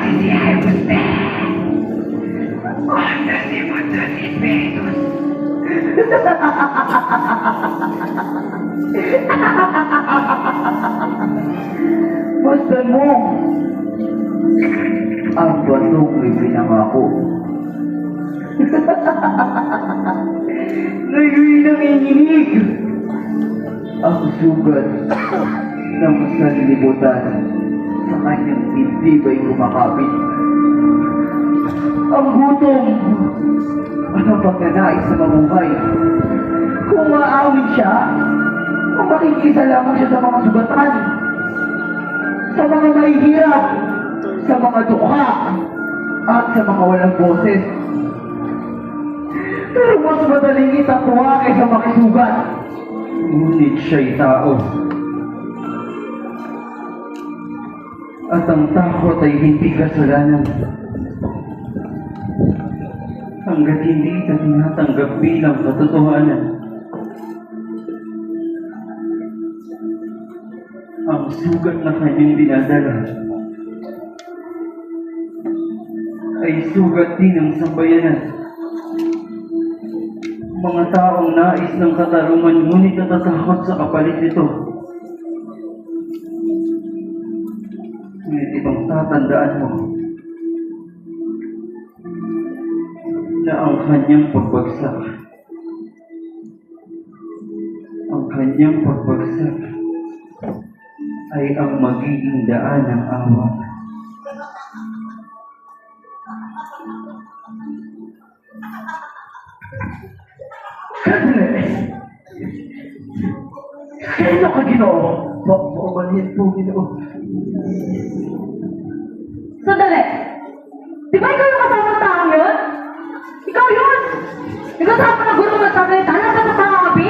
pagsisisihay usted. Cuántas y cuántos espíritus. Basta mo! Ang batong may pinangako. Ngayon'y nanginginig! Ang sugat ng sanlibutan sa kanyang dibdiba'y kumakapit. Ang gutom at ang pagnanais sa mabuhay. Kung maawin siya, kung makikita lamang siya sa mga sugatan, sa mga mahihirap, sa mga dukha, at sa mga walang boses. Pero mas madaling itakuha kaysa makisugat. Ngunit siya'y tao. At ang takot ay hindi kasalanan. Hanggat hindi ito tinatanggap bilang katotohanan. Ang sugat na kanyang dinadala ay sugat din ng sambayanan. Mga taong nais ng katarungan ngunit natatakot sa kapalit nito. Ngunit itong tatandaan mo na ang kanyang pagbagsak ay ang magiging daan ng awa. Sandali! Sino ka, Ginoo? Maumanhin po, Ginoo. Sandali! Di ba ikaw yung kasama ng taong yun? Ikaw yun! Ikaw kasama ng guro ng sabi, talas sa pangangabi?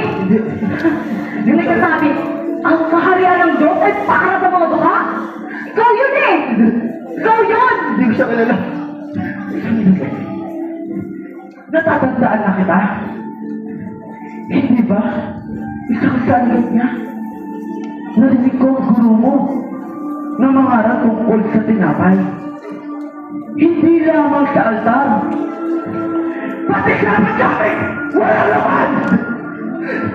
Yung nagsasabi, ang kaharian ng Diyos ay para sa mga dukha? Ikaw yun eh! Ikaw yun! Hindi ko siya kilala. Natatandaan na kita? Hindi ba? Isang sangat niya. Narinig ko ang guro mo na mangarap tungkol sa tinapay. Hindi lamang sa altar. Pati kapat kami! Wala naman!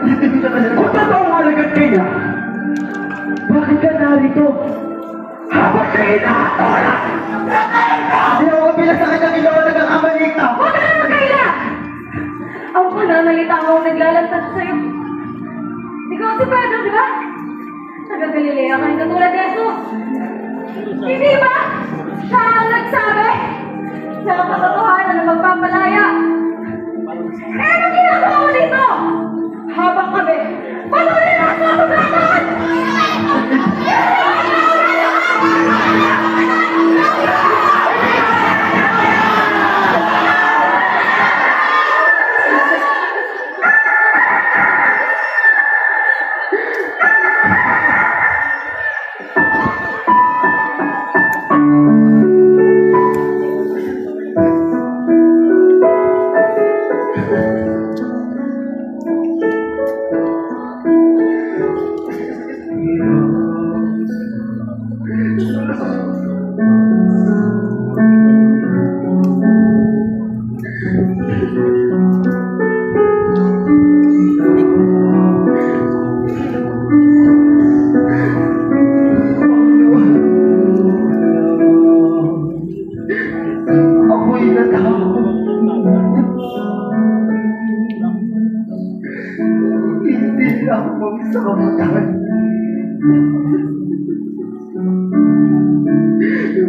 Hindi ko siya kilala. Kung totoong alagad kaya, bakit ka narito? Habang siya inaatulak! Hindi ako kabilang sa kanyang ilaw na nag-amalik na! Huwag ka na magkaila! Ang pananalita mo ang naglalantad sa'yo. Ikaw si Pedro, di ba? Taga Galilea ka rin katulad ni Jesus. Hindi ba? Siya ang nagsabi sa katotohanan na magpapalaya. Eh, ano ginagawa mo dito? Habang kami, patuloy na sa sugatan!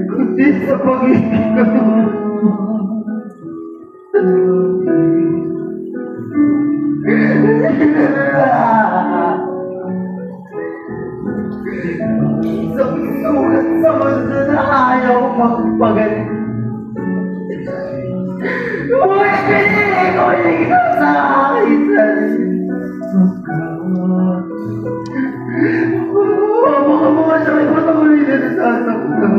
Kundi sa pag-ibig ko. Isang sulat sa mundo na ayaw magpagaling. Ngunit pinili ko ikaw sa akin. Baka mga siya ay patuloy na nasasaktan.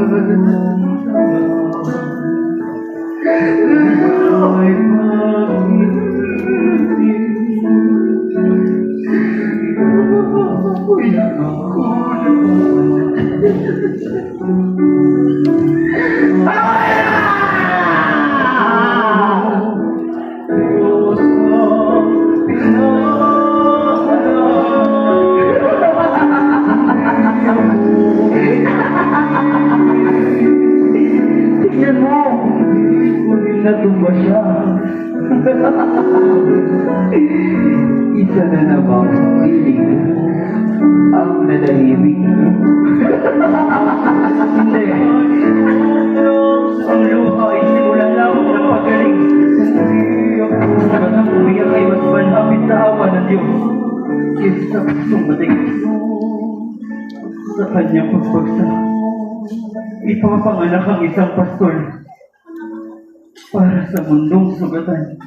Ano pag-ibig. Hindi. Ang luha ay simula lamang ng pagaling. Sagat ang umiyak ay mas malapit sa awa ng Diyos. Kaysa sa pusong matigil. Sa kanyang pagbagsak, ipapanganak ang isang pastol para sa mundong sugatan.